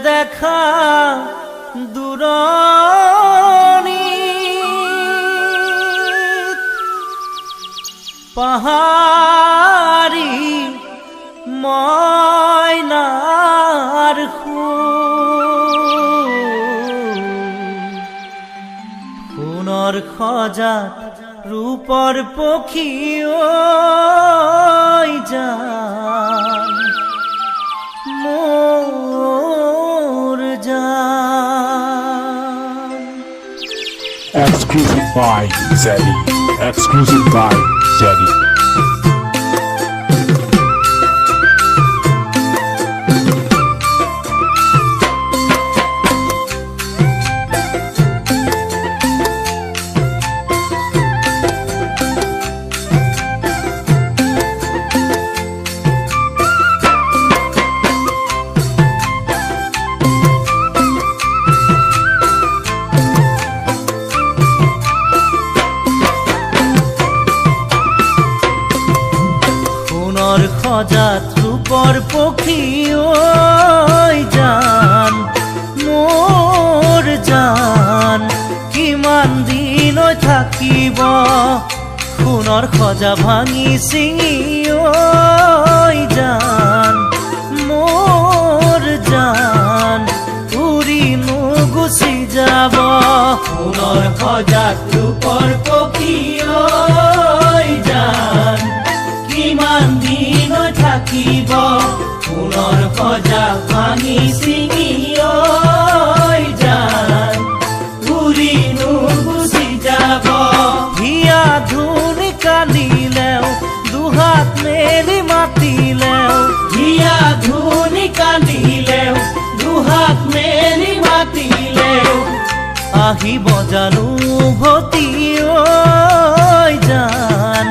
দেখা দূৰণি পাহাৰী মইনাৰ সোণৰ খজাত ৰূপৰ পক্ষী ঐ জান মোৰ জান। Exclusive by Zeddy. Exclusive by Zeddy. খজাত ৰূপৰ পক্ষী ঐ জান মোৰ জান কিমান দিন থাকিব সোণৰ খজা ভাঙি ছিঙি ঐ জান মোৰ জান উৰি নুগুচি যাব সোণৰ খজাত ৰূপৰ পক্ষী ঐ জান কিমান দিন থাকিব সোণৰ খজা ভাঙি ছিঙি ঐ জান উৰি নুগুচি যাব। হিয়া ধুনি কান্দিলেও দুহাত মেলি মাতিলেও হিয়া ধুনি কান্দিলেও দুহাত মেলি মাতিলেও আহিব জানো উভতি ঐ জান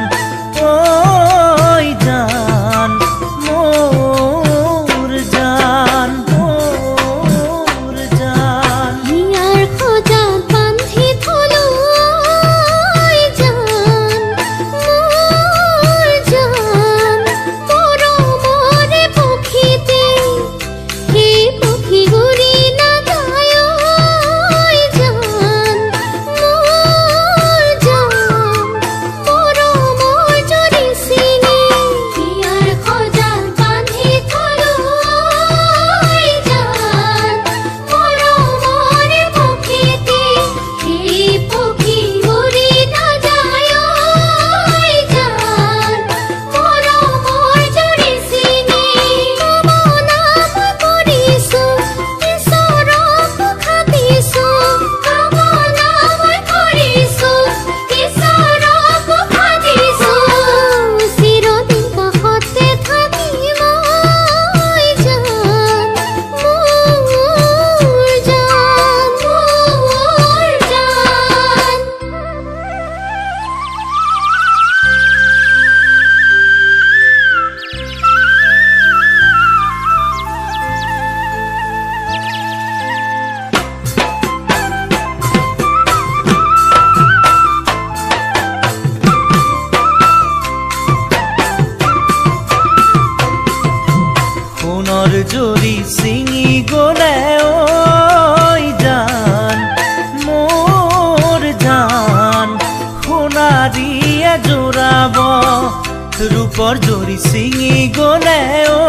জৰি ছিঙি গলে ঐ জান মোৰ জান সোণাৰীয়ে জোৰাব ৰূপৰ জৰি ছিঙি গলে ঐ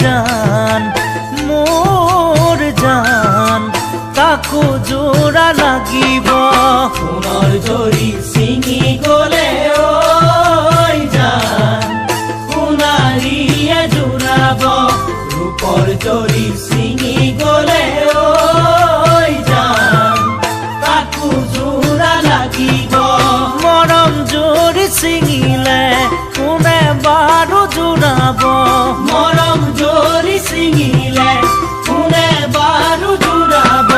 জান মোৰ জান তাকো জোৰা লাগিব সোণৰ জৰি ছিঙি গলে ঐ জান সোণাৰীয়ে জোৰাব ৰূপৰ জৰি ছিঙি গলে ঐ জান তাকো জোৰা লাগিব মৰম জৰি ছিঙিলে কোনে বাৰু জোৰাব মৰম জৰি ছিঙিলে কোনে বাৰু জোৰাব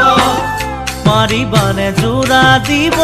পাৰিবানে জোৰা দিব